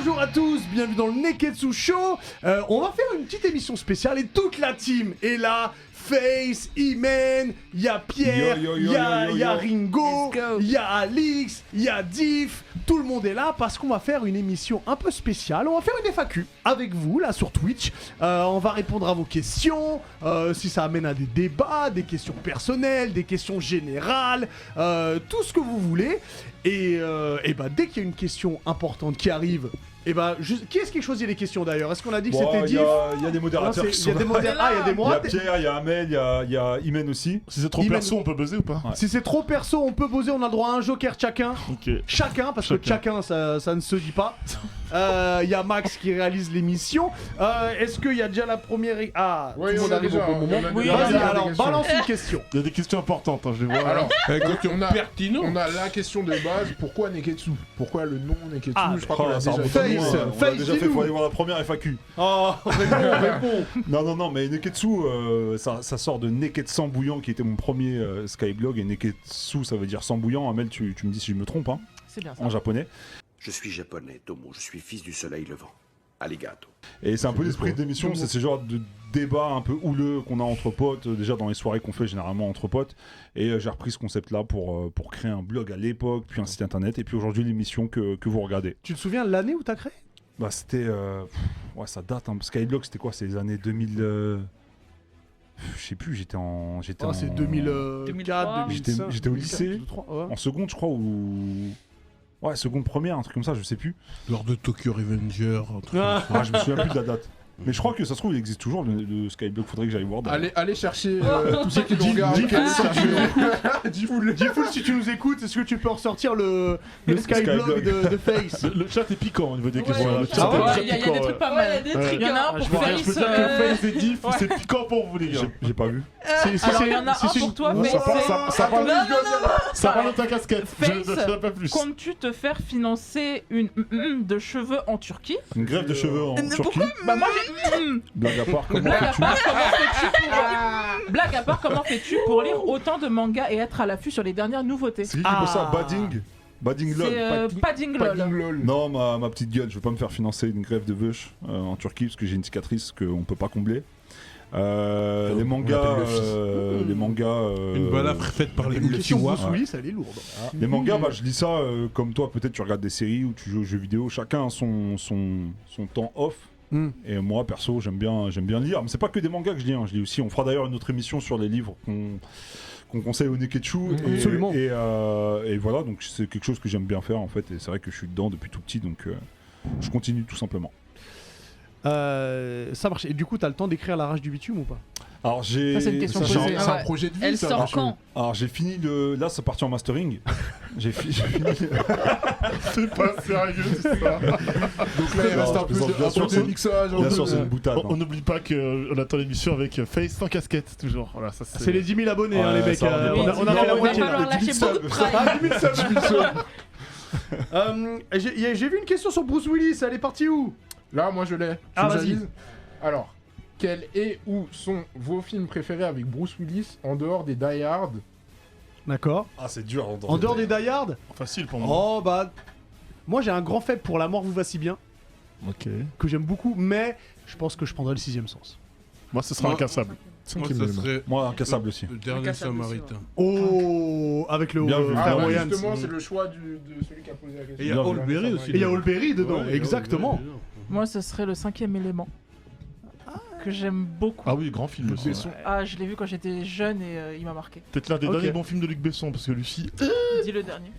Bonjour à tous, bienvenue dans le Neketsu Show. On va faire une petite émission spéciale et toute la team est là. Face, Imen, il y a Pierre, il y a Ringo, il y a Alix, il y a Diff. Tout le monde est là parce qu'on va faire une émission un peu spéciale. On va faire une FAQ avec vous là sur Twitch. On va répondre à vos questions, si ça amène à des débats, des questions personnelles, des questions générales, tout ce que vous voulez. Et bah, dès qu'il y a une question importante qui arrive, et bah, qui est-ce qui choisit les questions d'ailleurs? Est-ce qu'on a dit que c'était Diff? Il y a des modérateurs qui sont là. Il y a des modérateurs. Il y a Pierre, il y a Amel, il y a Imen aussi. Si c'est trop perso, on peut buzzer ou pas? Ouais. Si c'est trop perso, on peut poser, on a le droit à un joker chacun. Ok. Chacun, parce que chacun, ça ne se dit pas. Il y a Max qui réalise l'émission. Est-ce qu'il y a déjà la première... Ah, oui, tout le monde arrive au bon moment. Oui, vas-y, alors, balance une question. Il y a des questions importantes, hein, je les vois. Alors, on a la question de base, pourquoi Neketsu? Pourquoi le nom Neketsu? Je crois qu'on l'a ça déjà remonte fait. à nous, on l'a déjà fait, faut aller voir la première FAQ. Oh, réponds. Non, mais Neketsu, ça sort de Neketsu bouillant qui était mon premier Skyblog, et Neketsu ça veut dire sans bouillant. Amel, tu me dis si je me trompe, hein, c'est bien ça. en japonais. Je suis japonais, Tomo, je suis fils du soleil levant. Arigato. Et c'est un peu l'esprit de l'émission, c'est ce genre de débat un peu houleux qu'on a entre potes, déjà dans les soirées qu'on fait généralement entre potes. Et j'ai repris ce concept-là pour créer un blog à l'époque, puis un site internet, et puis aujourd'hui l'émission que vous regardez. Tu te souviens de l'année où t'as créé? Bah c'était... ouais, ça date, hein. Skyblog c'était quoi? C'est les années 2000... Je sais plus, j'étais en... c'est 2004, 2005. J'étais au lycée, 2003, ouais. en seconde je crois, ou... Ouais, seconde première, un truc comme ça, je sais plus. Lors de Tokyo Revenger, un truc comme ça. Ah, je me souviens plus de la date. Mais je crois que ça se trouve, il existe toujours le Skyblog, faudrait que j'aille voir. Allez chercher tous ceux qui l'ont regardé. Difool, si tu nous écoutes, est-ce que tu peux ressortir le Skyblog de Face? Le chat est piquant au niveau des questions. Ouais, Le chat est il y a des trucs pas mal. Il y en a un pour je peux Face. dire que Face et Diff, c'est piquant pour vous les gars. J'ai pas vu. Alors il y en a un pour toi, Ça parle de ta casquette. Je ne Face, sais pas plus. comptes-tu te faire financer une de cheveux en Turquie? Une grève de cheveux en Turquie. Bah moi j'ai... Blague à part, comment Blague à fais-tu? part, Blague à part, comment fais-tu pour lire autant de mangas et être à l'affût sur les dernières nouveautés? C'est qui fait ça? Badding LOL. C'est Padding LOL. Non, ma petite gueule, je veux pas me faire financer une grève de veuche en Turquie parce que j'ai une cicatrice qu'on peut pas combler. Les mangas, Une balafre faite par les Une question Multiwa. Bruce Willis, elle est lourde. Les mangas, bah, je lis ça comme toi, peut-être tu regardes des séries ou tu joues aux jeux vidéo, chacun a son temps off. Et moi, perso, j'aime bien lire. Mais c'est pas que des mangas que je lis, hein. Je lis aussi. On fera d'ailleurs une autre émission sur les livres qu'on conseille au Neketsu. Absolument. Et voilà, donc c'est quelque chose que j'aime bien faire en fait. Et c'est vrai que je suis dedans depuis tout petit, donc je continue tout simplement. Ça marche. Et du coup, t'as le temps d'écrire La Rage du Bitume ou pas? Alors j'ai. Ça, c'est une question C'est posée. un projet de vie. Elle ça, sort marche. quand? Alors j'ai fini là c'est parti en mastering. j'ai fini. C'est pas sérieux tout ça. Donc là, il reste un peu bien sûr, de mixage. Bien sûr, c'est une boutade. On n'oublie pas qu'on attend l'émission avec Face sans casquette, toujours. Voilà, ça C'est les 10 000 abonnés, hein, Ouais, les mecs. ça, On a fait la Il va moitié. falloir lâcher beaucoup de prime. Ah, 10 000 subs. J'ai vu une question sur Bruce Willis. Elle est partie où? Là, moi, je l'ai. Ah, Je vas-y. valide. Alors, quels et où sont vos films préférés avec Bruce Willis en dehors des Die Hard? D'accord. Ah c'est dur. En dehors des Die Hard? Facile pour moi. Oh bah... Moi j'ai un grand faible pour La mort vous va si bien, Ok. que j'aime beaucoup, mais je pense que je prendrai le 6ème sens. Moi, ce sera incassable. Moi, ça serait Moi, Incassable aussi. le dernier Incassable aussi, Samaritain. Oh, avec le Bien vu. Ah, bah, Wayans. justement, c'est le choix de celui qui a posé la question. Et il y a Bien vu. Olberry aussi. Et il y a Olberry dedans, Ouais, exactement. Olberry dedans. Moi ce serait le 5e élément. Que j'aime beaucoup. Ah oui, grand film aussi. Besson. Ah, je l'ai vu quand j'étais jeune et il m'a marqué. Peut-être l'un des Ok. derniers bons films de Luc Besson, parce que Lucie. Dis le dernier.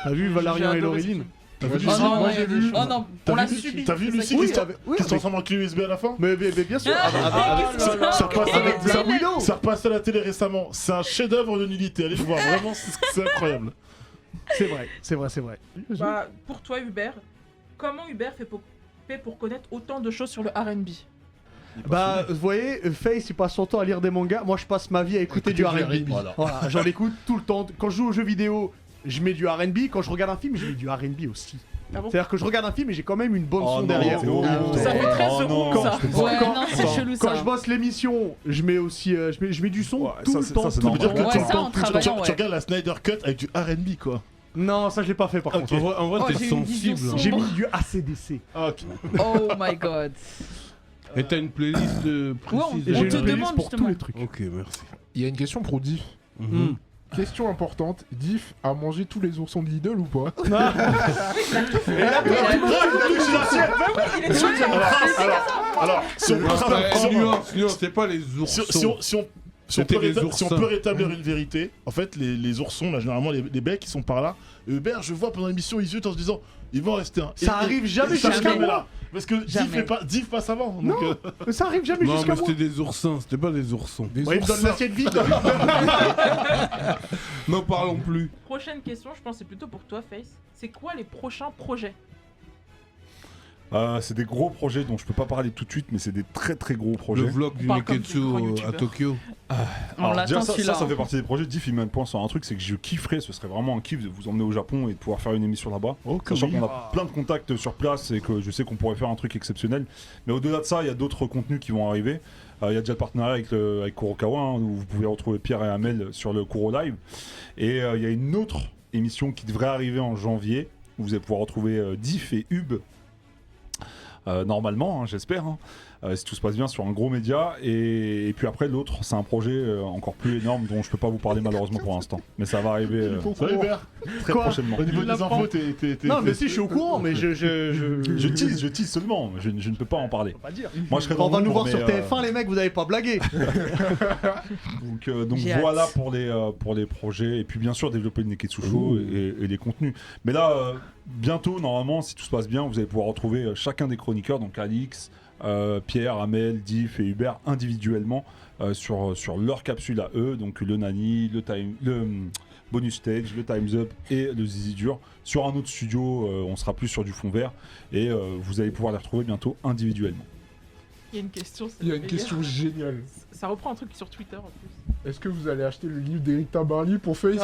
T'as vu Valérian J'ai et adoré ce Laureline? film. T'as vu Moi, Lucie non, Moi, j'ai vu. Oh non, on l'a subi. T'as vu c'est Lucie ça qui qui- se oui, transforme en clé USB à la fin? Mais bien sûr, Ah, Ça repasse avec c'est un Willow. Ça repasse à la télé récemment. C'est un chef-d'œuvre de nullité. Allez le voir. Vraiment, c'est incroyable. C'est vrai. Bah, pour toi Hubert, comment Hubert fait pour connaître autant de choses sur le R&B? Bah, vous voyez, Face il passe son temps à lire des mangas, moi je passe ma vie à écouter du R&B. Voilà, j'en écoute tout le temps. Quand je joue aux jeux vidéo, je mets du R&B. Quand je regarde un film, je mets du R&B aussi. Ah bon? C'est-à-dire que je regarde un film et j'ai quand même une bonne Oh son non, derrière. c'est horrible. Ça fait très Oh second, non, ça. je comprends. Ouais, Quand- non, c'est chelou Quand ça. je bosse l'émission, je mets aussi je mets du son Ouais, tout ça, le c'est- temps. ça, c'est tout le normal. temps. Ouais, ça, en travaillant, Tu ouais. regardes la Snyder Cut avec du R&B, quoi. Non, ça je l'ai pas fait par contre. En vrai, t'es j'ai une vision sensible. J'ai mis du ACDC. Ah, ok. Oh my god. Et t'as une playlist précise. Et On j'ai te une playlist demande, pour tous justement. les trucs. Ok, merci. Il y a une question pour Diff. Mhm. Question importante, Diff a mangé tous les oursons de Lidl ou pas? Et là, Alors, si on peut- si on- Nuance, c'est pas les oursons. si on C'était les si on oursins. peut rétablir une vérité, en fait, les oursons, là, généralement, les becs, ils sont par là. Hubert, je vois pendant l'émission, ils zutent en se disant, il va en rester un. Ça arrive jamais ça jusqu'à arrive moi. là. Parce que Jamais. Diff passe avant. Donc, Non. Ça arrive jamais Non, jusqu'à mais moi. c'était des oursins, c'était pas des oursons. Des Ouais, il me donne oursins. l'assiette vide. N'en parlons plus. Prochaine question, je pense que c'est plutôt pour toi, Face. C'est quoi les prochains projets? C'est des gros projets dont je peux pas parler tout de suite, mais c'est des très très gros projets. Le vlog du On parle comme Neketsu des gros à youtubeurs. Tokyo. On Alors, l'attend déjà, ça celui-là. fait partie des projets. Diff, il met un point sur un truc, c'est que je kifferais, ce serait vraiment un kiff de vous emmener au Japon et de pouvoir faire une émission là-bas. Sachant qu'on a plein de contacts sur place et que je sais qu'on pourrait faire un truc exceptionnel. Mais au-delà de ça, il y a d'autres contenus qui vont arriver. Il y a déjà le partenariat avec Kurokawa, hein, où vous pouvez retrouver Pierre et Amel sur le Kuro Live. Et il y a une autre émission qui devrait arriver en janvier, où vous allez pouvoir retrouver Diff et Hub. Normalement, hein, j'espère, hein, si tout se passe bien sur un gros média. Et puis après, l'autre, c'est un projet encore plus énorme dont je peux pas vous parler malheureusement pour l'instant. Mais ça va arriver ça va, Hubert. très Quoi prochainement. Au niveau des infos, t'es. Non, mais si, je suis au courant, mais je Je tease seulement, je ne peux pas en parler. pas dire. Moi, je serais On dans va nous l'ombre, voir sur mais, TF1, les mecs, vous avez pas blagué. Donc J'ai voilà hâte. pour les projets. Et puis bien sûr, développer le Neketsu Show et les contenus. Mais là, bientôt, normalement, si tout se passe bien, vous allez pouvoir retrouver chacun des chroniqueurs, donc Alix, Pierre, Amel, Diff et Hubert individuellement sur leur capsule à eux, donc le Nani, le Bonus Stage, le Time's Up et le Zizi Dur. Sur un autre studio, on sera plus sur du fond vert et vous allez pouvoir les retrouver bientôt individuellement. Il y a une question. Il y a une question géniale. Ça reprend un truc sur Twitter en plus. Est-ce que vous allez acheter le livre d'Eric Tabarly pour Face?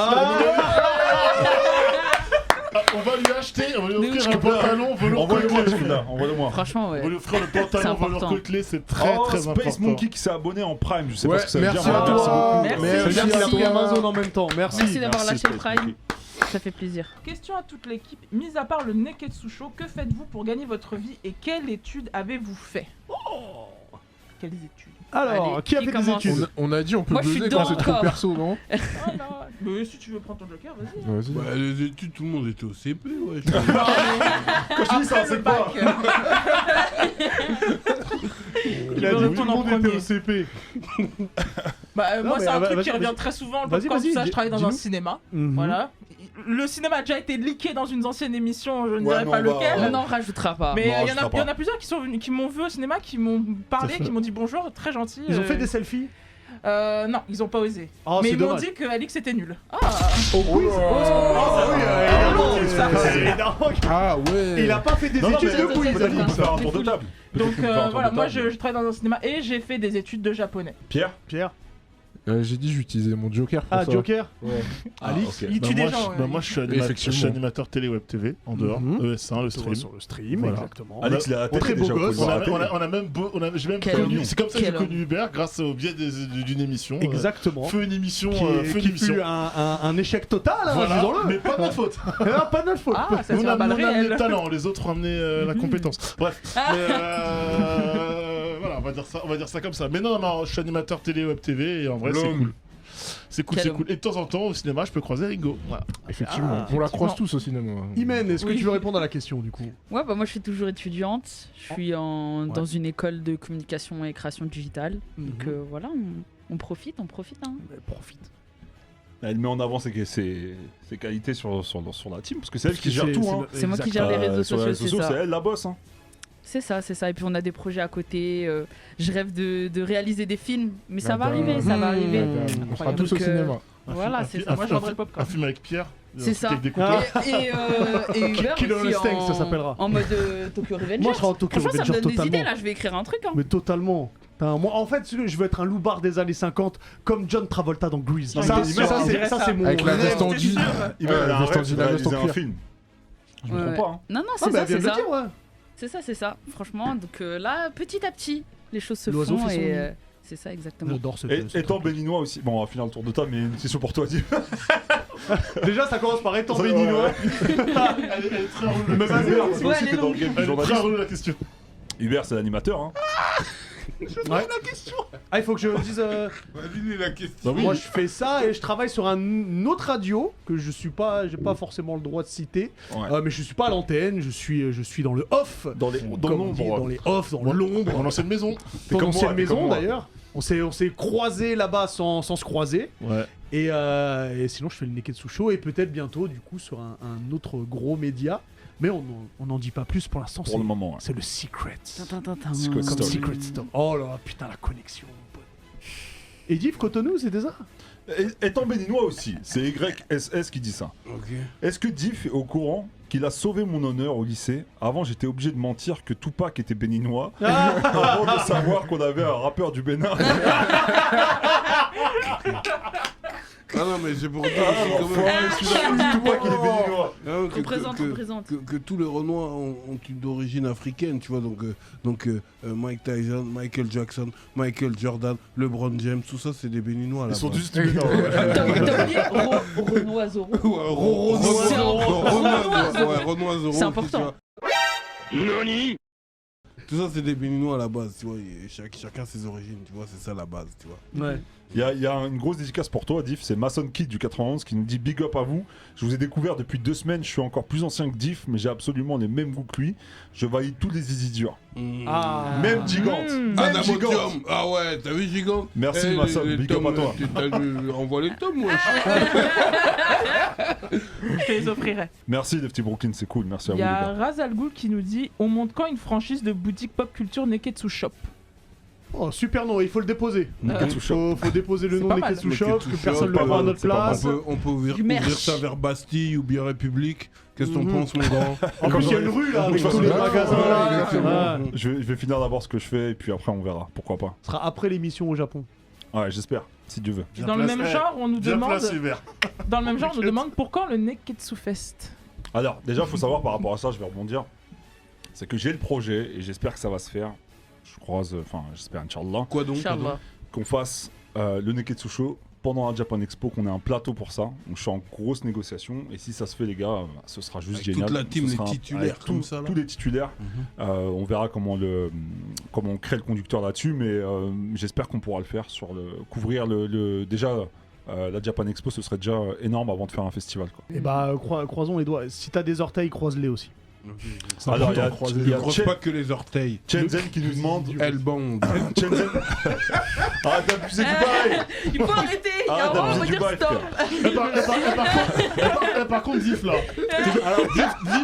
On va lui acheter, on va lui Mais offrir oui, un pantalon velours Envoie-le-moi côtelé. celui-là, envoie-le-moi. Franchement, On va ouais. lui offrir le C'est pantalon velours important. côtelé, c'est très Space important. Monkey qui s'est abonné en Prime, je sais Ouais, pas ce que ça veut merci dire. à mais toi. Merci. Ça veut dire qu'il a Merci. pris Amazon en même temps. Merci. Merci d'avoir lâché le Space Prime. Monkey. Ça fait plaisir. Question à toute l'équipe. Mis à part le Neketsu Show, que faites-vous pour gagner votre vie et quelles études avez-vous fait? Quelles études? Alors, Allez, qui a qui fait des commence études? On a dit on peut Moi, je suis buzzer quand c'est dedans trop encore. perso, non? Voilà. Mais si tu veux prendre ton joker, vas-y. Vas-y. Bah, les études, tout le monde était au CP, ouais. Quand je dis ça, c'est pas. Il a veut dit tout répondre le en monde était premier. au CP. Moi, Non, c'est mais un truc vas-y, qui revient vas-y. très souvent. Le Vas-y, podcast, vas-y, tout ça, je travaille dans un dis-nous. cinéma. Mhm. Voilà. Le cinéma a déjà été leaké dans une ancienne émission, je ne Ouais, dirais mais pas on va- lequel. On n'en rajoutera pas. Mais Non, il je y ferai en pas. a plusieurs qui sont venus, qui m'ont vu au cinéma, qui m'ont parlé, qui m'ont dit bonjour, très gentil. Ils ont fait des selfies. Non, ils ont pas osé. Oh, Mais c'est ils m'ont dommage. dit que Alix était nul. Au quiz. Ah oui, évidemment. Ah ouais. Il a pas fait des Non, études mais de quiz, peut-être qu'on Ali. peut faire un tour de table. Peut-être Donc qu'on peut faire un tour voilà, de moi table. je travaille dans un cinéma et j'ai fait des études de japonais. Pierre. Pierre. J'ai dit j'utilisais mon Joker pour Ah, ça. Joker. Alix. Il tue des gens. Moi, je suis Effectivement. animateur télé web TV en dehors. Mhm. ES1, le stream. Sur le stream, Voilà. exactement. Alix, il a la télé Très beau déjà, gosse. faut le voir. On a même, j'ai même Quel connu. homme. C'est comme ça que j'ai Quel connu Hubert grâce au biais d'une émission. Exactement. Feu une émission. Qui fut un échec total, hein, Voilà, disons-le. mais pas de notre faute. Non, pas de notre faute. Ah, ça Nous, on tire a à balles amené le réelles. talent, les autres ont amené la compétence. Bref. Mais, voilà, on va dire ça comme ça. Mais non, je suis animateur télé web TV et en vrai, c'est L'homme. cool. C'est cool, Quel c'est homme. cool. Et de temps en temps, au cinéma, je peux croiser Ringo. Voilà. Effectivement. On la croise tous au cinéma. Imen, est-ce que Oui. tu veux répondre à la question du coup? Ouais, bah moi je suis toujours étudiante. Je suis dans une école de communication et création digitale. Donc voilà, on profite, hein. Profite. Elle met en avant ses qualités sur la team, parce que c'est elle qui gère tout. Hein. C'est moi qui gère les réseaux Sur les sociaux, c'est c'est ça. elle la boss. Hein. C'est ça. Et puis on a des projets à côté. Je rêve de réaliser des films, mais ça va Madame. arriver, ça va arriver. On sera tous au Donc, cinéma. Voilà, c'est ça. Moi je vendrais le Un popcorn. film avec Pierre. C'est ça. Avec des couteaux. Ah. Et Hubert Killer aussi Instinct, ça s'appellera. en mode Tokyo Revengers. Moi, je serai en Tokyo Franchement, ça me Revengers donne des idées totalement. là. Je vais écrire un truc. Hein. Mais totalement. Putain, moi, en fait, je veux être un loupard des années 50 comme John Travolta dans Grease. Non, Ça, mais c'est mon Avec la rêve. veste en jean. Il a un Veste en rêve jean, de la veste en réaliser un cuir. film. Je me Ouais. trompe pas. Hein. Non, Ah, c'est bah, ça, elle vient c'est de le ça. dire, ouais. C'est ça. Franchement, donc là, petit à petit, les choses se L'oiseau font fait son et nid. C'est ça exactement. J'adore ce Et étant béninois aussi, bon, on va finir le tour de table, mais une question pour toi, dis. Déjà, ça commence par étant béninois. Elle est très relou. Mais vas-y, Ouais, c'est aussi elle est t'es dans le game du Elle est très journaliste. relou la question. Hubert, c'est l'animateur. Hein. Ouais. Ah, il faut que je dise. Vas-y, la question. Moi, je fais ça et je travaille sur une autre radio que je suis pas, j'ai pas forcément le droit de citer. Ouais. Mais je suis pas à l'antenne. Je suis dans le off. Dans Comme on dit, dans les off, dans l'ombre. Mon ancienne maison. Ton comme ancienne moi, t'es maison comme moi. d'ailleurs. On s'est croisés là-bas sans se croiser. Ouais. Et sinon, je fais le Neketsu Show et peut-être bientôt, du coup, sur un autre gros média. Mais on n'en dit pas plus pour l'instant. Pour le moment. Ouais. C'est le secret. Secret Comme Story. Secret Story. Oh là là, putain, la connexion. mon pote. Et Div Cotonou, c'était ça? Étant béninois aussi, c'est YSS qui dit ça. Ok. Est-ce que Diff est au courant qu'il a sauvé mon honneur au lycée? Avant, j'étais obligé de mentir que Tupac était béninois, avant de savoir qu'on avait un rappeur du Bénin. Ah non, mais c'est pour dire aussi quand même. Tupac, il est béninois. Ah, On présente. Que tous les Renois ont une origine africaine, tu vois. Donc Mike Tyson, Michael Jackson, Michael Jordan, LeBron James, tout ça, c'est des Béninois là. Ils sont tous du Bénin. Ouais. T'as oublié Renoiseau. Renoiseau. C'est important. Tout ça, c'est des Béninois à la base, tu vois. Et chacun ses origines, tu vois. C'est ça la base, tu vois. Ouais. Il y a une grosse dédicace pour toi, Diff. C'est Mason Kid du 91 qui nous dit big up à vous. Je vous ai découvert depuis 2 semaines. Je suis encore plus ancien que Diff, mais j'ai absolument les mêmes goûts que lui. Je valide tous les easy durs. Ah. Même Gigante. Même Gigante. Adamantium. Ah ouais, t'as vu Gigante? Merci, Mason. Big up à toi. Envoie les tomes, wesh. Je te les offrirai. Merci, les petits Brooklyn. C'est cool. Merci à Il vous, y les a gars. Raz Al Ghul qui nous dit on monte quand une franchise de boutique pop culture Neketsu Shop? Oh, super nom, il faut le déposer. Neketsu Shop. Faut déposer le C'est nom pas de mal. Neketsu Shop, Neketsu que Shop, personne ne pas le voit à mal, notre c'est pas place. On peut ouvrir Du merch. ça vers Bastille ou bien République. Qu'est-ce que t'en penses, mon grand? En plus, il y a une rue là, avec Ouais, tous les ouais, magasins ouais, là. exactement. Ouais. Je vais finir d'abord ce que je fais et puis après on verra. Pourquoi pas. Ce sera après l'émission au Japon. Ouais, j'espère. Si Dieu veut. Dans le même genre, on nous Bien demande. placé, Hubert. Dans le même genre, on nous demande pour quand le Neketsu Fest? Alors, déjà, faut savoir par rapport à ça, je vais rebondir. C'est que j'ai le projet et j'espère que ça va se faire. Je croise, enfin, j'espère, Inch'Allah, Quoi donc? Inch'Allah. qu'on fasse le Neketsu Show pendant la Japan Expo, qu'on ait un plateau pour ça. Donc, je suis en grosse négociation et si ça se fait, les gars, ce sera juste Avec génial. toute la team, Ce les sera titulaires avec comme ça, là. tous les titulaires. On verra comment on crée le conducteur là-dessus, mais j'espère qu'on pourra le faire couvrir déjà. La Japan Expo, ce serait déjà énorme avant de faire un festival, quoi. Et bah, croisons les doigts. Si t'as des orteils, croise-les aussi. Alors, il y a Je croise pas que les orteils. Chenzen qui nous demande. Elle bande. Chenzen. Arrête d'abuser du bail. Il faut arrêter. Il y a Arrête un moment, on va d'abuser du dire bail, stop. Par contre, Diff là.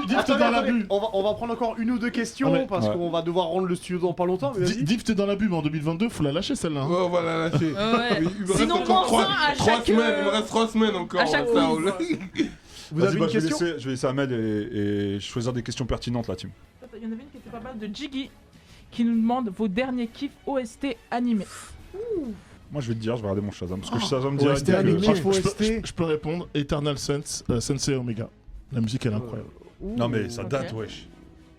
Diff, t'es dans l'abus. On va prendre encore une ou deux questions Ah ouais. parce Ouais. qu'on va devoir rendre le studio dans pas longtemps. Mais vas-y. Diff, t'es dans l'abus, mais en 2022, faut la lâcher celle-là. hein. Ouais, on va la lâcher. Ouais. Mais il me reste Sinon, encore mange un à trois chaque, semaines. Il me reste 3 semaines encore. à chaque ça, quiz. Vous Vas-y, avez bah, une question je vais laisser Amel et choisir des questions pertinentes, la team. Il y en avait une qui était pas mal de Jiggy qui nous demande vos derniers kiffs OST animés. Moi, je vais te dire, je vais regarder mon Shazam. Parce que Oh, Shazam OST direct. animé. Je peux- OST. je peux répondre. Eternal Sensei Omega. La musique, elle est incroyable. Non, mais ça Ok. date, wesh.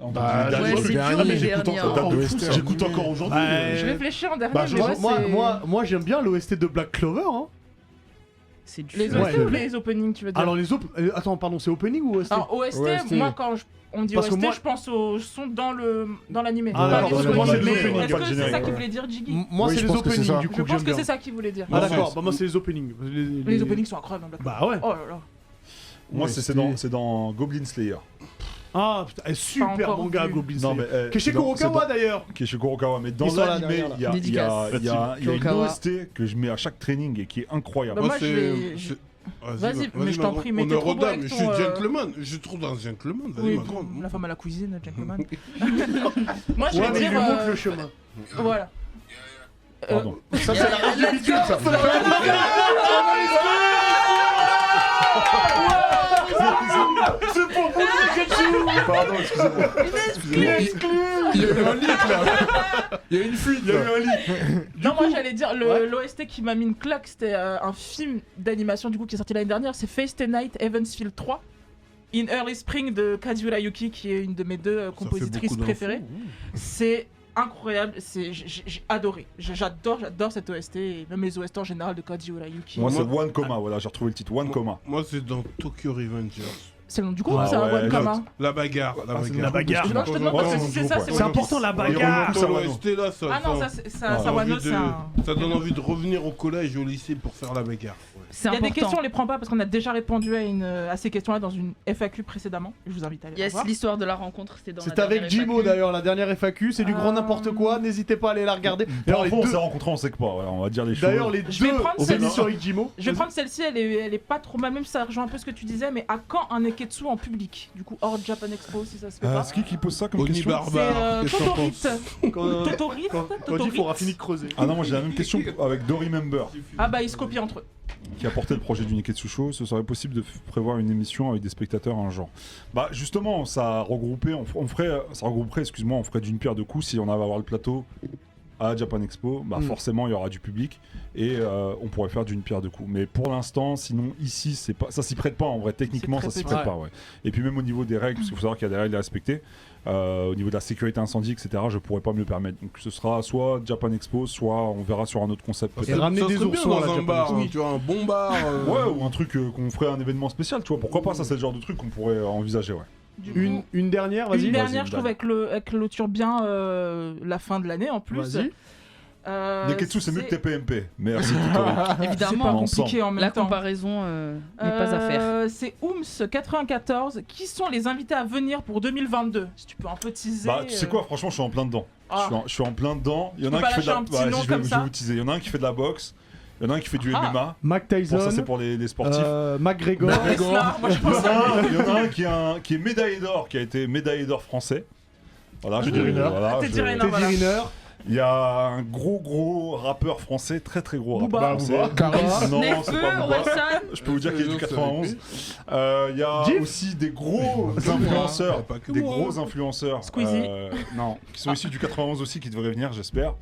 Bah, Ouais, c'est dur, les derniers. Ça date de Fou, OST. J'écoute encore aujourd'hui. Bah, Je réfléchis en dernier, Bah, mais ouais, c'est... moi j'aime bien l'OST de Black Clover. Hein. C'est du Les feu. OST Ouais. ou les openings, tu veux dire? Alors les attends, pardon, c'est opening ou OST? Alors, OST, OST. moi, quand on me dit Parce que OST, moi- je pense au son dans l'animé. Ah, Pas d'accord, les parce que moi, openings, c'est les mais openings, Est-ce pas le que c'est générique, ça qu'il ouais. voulait dire, Jiggy? Moi Oui, c'est je les pense que c'est openings ça. du coup Je que j'aime pense que bien. c'est ça qu'il voulait dire. Ah d'accord, bah moi c'est les openings. Les openings sont incroyables. Black Bah ouais. Oh là là. Moi, Ouais, c'est dans Goblin Slayer. Ah putain, super encore manga vu. Goblin Non, Slayer. mais. Qui est chez Kurokawa d'ailleurs. Qui est chez Kurokawa. Mais dans Ils sont là l'animé, derrière, là. il y a Dédicace. une Kurokawa. OST que je mets à chaque training et qui est incroyable. Bah, moi, je vais- Vas-y, mais je t'en prie, mais t'es trop beau avec Je ton, suis gentleman. Je trouve dans un gentleman. Vas-y, Oui, ma grande. la femme à la cuisine, gentleman. Moi, je Ouais, vais mais il dire... lui montre le chemin. Voilà. Pardon. Ça c'est la radio bidule ça. C'est pour vous Pikachu. Pardon, excusez-moi. Il y a eu un leak là. Il y a eu une fuite. Il y a eu un leak. Non, moi j'allais dire, Ouais. l'OST qui m'a mis une claque, c'était un film d'animation du coup qui est sorti l'année dernière, c'est Face the Night Evansfield 3. In Early Spring de Kazuura Yuki, qui est une de mes deux compositrices préférées. C'est incroyable. J'ai adoré. J'adore cette OST et même les OST en général de Koji Urayuki. Moi, c'est One Coma, voilà, j'ai retrouvé le titre, One Coma. Moi, c'est dans Tokyo Revengers. C'est le nom du groupe, Ah c'est un ouais, One Coma. La bagarre. La bagarre. Non, je te demande Ouais, pas si c'est c'est ça, C'est important la bagarre. Dans l'OST là, ça. Ah non, ça Wano, c'est un. Ça donne envie de revenir au collège et au lycée pour faire la bagarre. C'est Il y a des important. questions, on les prend pas parce qu'on a déjà répondu à ces questions-là dans une FAQ précédemment. Je vous invite à aller la Yes, voir. l'histoire de la rencontre, c'était dans la C'est avec dernière Jimo FAQ. d'ailleurs, la dernière FAQ, c'est du grand n'importe quoi, n'hésitez pas à aller la regarder. D'ailleurs, les Parfois, on deux- s'est rencontrés, on sait que pas, voilà, on va dire les choses. D'ailleurs, les Je vais deux prendre celle-ci. émissions avec Jimo. Je vais prendre celle-ci, elle est pas trop mal, même si ça rejoint un peu ce que tu disais, mais à quand un Neketsu en public? Du coup, hors Japan Expo, si ça se fait pas. C'est qui pose ça comme Oni question C'est Barbare, qu'est-ce que t'en penses? Totorite. Quand il faudra finir de creuser. Ah non, moi j'ai la même question avec Dory Member Ah bah ils se copient entre eux. qui a porté le projet du Neketsu Show. Ce serait possible de prévoir une émission avec des spectateurs un genre. Bah justement, ça regrouperait, on ferait d'une pierre deux coups si on avait à avoir le plateau à Japan Expo. Bah forcément il y aura du public et on pourrait faire d'une pierre deux coups. Mais pour l'instant, sinon ici c'est pas, ça s'y prête pas en vrai. Techniquement C'est ça très s'y petit. prête pas. Ouais. Et puis même au niveau des règles, parce qu'il faut savoir qu'il y a des règles à respecter. Au niveau de la sécurité incendie, etc., je pourrais pas me le permettre. Donc ce sera soit Japan Expo, soit on verra sur un autre concept. Et peut-être. ramener Ça des serait bien oursons à la dans un Japan bar, Expo. hein, tu vois, un bon bar. Ouais, ou un truc qu'on ferait un événement spécial, tu vois. Pourquoi pas, ça c'est le genre de truc qu'on pourrait envisager, ouais. Du coup, Une dernière, vas-y. une dernière, Vas-y, je trouve, elle clôture bien la fin de l'année en plus. Vas-y. Neketsu c'est mieux que TPMP. Merci Totori. C'est pas Évidemment, compliqué en même la temps. comparaison n'est pas à faire. C'est Ooms94. Qui sont les invités à venir pour 2022? Si tu peux un peu teaser. Bah, tu sais quoi, franchement, je suis en plein dedans. Ah. Je suis en plein dedans. Il y en a peux un pas qui fait de la. lâcher un petit nom je comme vais ça vous teaser. Il y en a un qui fait de la boxe. Il y en a un qui fait du Ah. MMA. Mac Bon, Tyson, ça c'est pour les sportifs. McGregor. Wrestler, moi je Il y pense en a il y en a un qui est médaillé d'or, qui a été médaillé d'or français. Voilà, Teddy Riner. voilà, Teddy je- Riner. Teddy Voilà. Riner. Il y a un gros rappeur français, très gros Booba. rappeur français. Caris. Non, c'est Nekfeu, pas Booba. Orelsan, Je peux vous dire qu'il est du 91. Il y a Diff. aussi des gros Pas que moi, influenceurs, pas que des moi. gros influenceurs. Squeezie. Non, qui sont issus du 91 aussi, qui devraient venir, j'espère.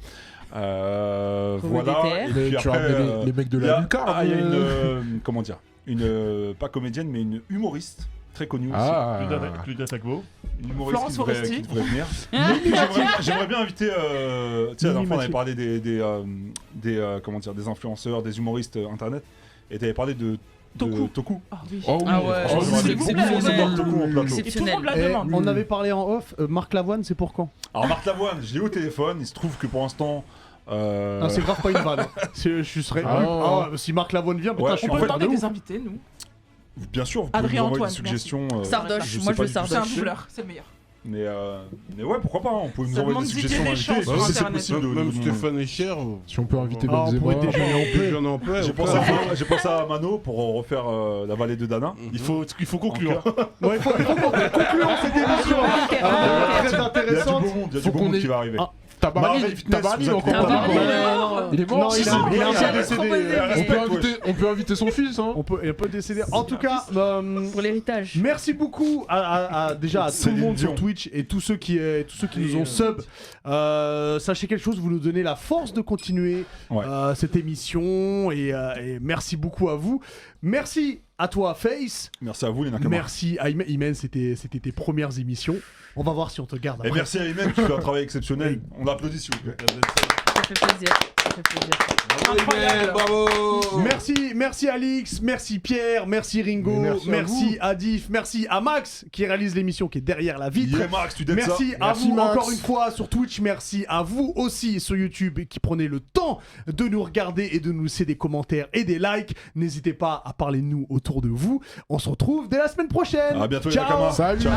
Voilà. DTR. Et puis Tu après, as ramené les mecs de il y la a- lucarne. il y a une, comment dire, une pas comédienne, mais une humoriste très connue aussi. Ah. Claudia Tagbo. Une humoriste Florence qui devrait Foresti. venir. J'aimerais bien inviter. Tu sais, la dernière fois, on avait parlé comment dire, des influenceurs, des humoristes internet. Et tu avais parlé de Toku. Ah oui. Oh oui. Ah ouais, Franchement, s'il j'aimerais vous beaucoup plaît. recevoir Toku en plateau. Et tout le monde exceptionnel. la Et demande. on avait parlé en off, Marc Lavoine, c'est pour quand? Alors, Marc Lavoine, je l'ai au téléphone. Il se trouve que pour l'instant. Non, c'est grave pas une vanne. Je serais. Ah. Si Marc Lavoine vient, putain, Ouais, je suis On en peut fait, demander de des ouf. invités, nous. Bien sûr, vous pouvez Adrien nous envoyer Antoine, des suggestions. Sardoche, je moi sais je veux pas du tout. C'est un Sardoche. doubleur, c'est le meilleur. Mais ouais, pourquoi pas, on peut nous Ça envoyer demande des Didier suggestions Deschamps d'invités. sur Si c'est Internet. possible de Même nous- Stéphane est cher. Si on peut inviter Ah, on Benzema. pourrait déjeuner en paix. J'en ai en paix. J'ai pensé à Mano pour refaire la vallée de Dana. Il faut conclure. Ouais, il faut conclure cette émission. Ok, Très Il y a du intéressante. beau monde, il y a du Faut beau qu'on monde ait- qui va arriver. Ah, Tabarly, Marvel Fitness, Tabarly, vous il est encore inquiétez pas pas. Tabarly, mort. Il est mort. Non, il a un J'avais décédé. proposé, On mais- peut inviter son fils, hein. On peut décéder. En tout cas, Pour l'héritage. merci beaucoup déjà à tout le Céline monde sur Dion. Twitch et tous ceux qui nous ont sub. Sachez quelque chose, vous nous donnez la force de continuer Ouais. cette émission et merci beaucoup à vous. Merci à toi Face. Merci à vous, les Nakamas. Merci à Imen, c'était tes premières émissions. On va voir si on te garde Et après. merci à Imen qui fait un travail exceptionnel. On l'applaudit s'il vous plaît. Ça fait plaisir. Ça fait plaisir. Incroyable. Bravo. Merci Alix, merci Pierre, merci Ringo, Merci à Adif, merci à Max qui réalise l'émission, qui est derrière la vitre. Yeah, Max, tu dettes ça. Merci à Merci, vous Max. encore une fois sur Twitch, merci à vous aussi sur YouTube qui prenez le temps de nous regarder et de nous laisser des commentaires et des likes. N'hésitez pas à parler de nous autour de vous. On se retrouve dès la semaine prochaine. À bientôt, les Ciao. Nakamas. Salut. Ciao.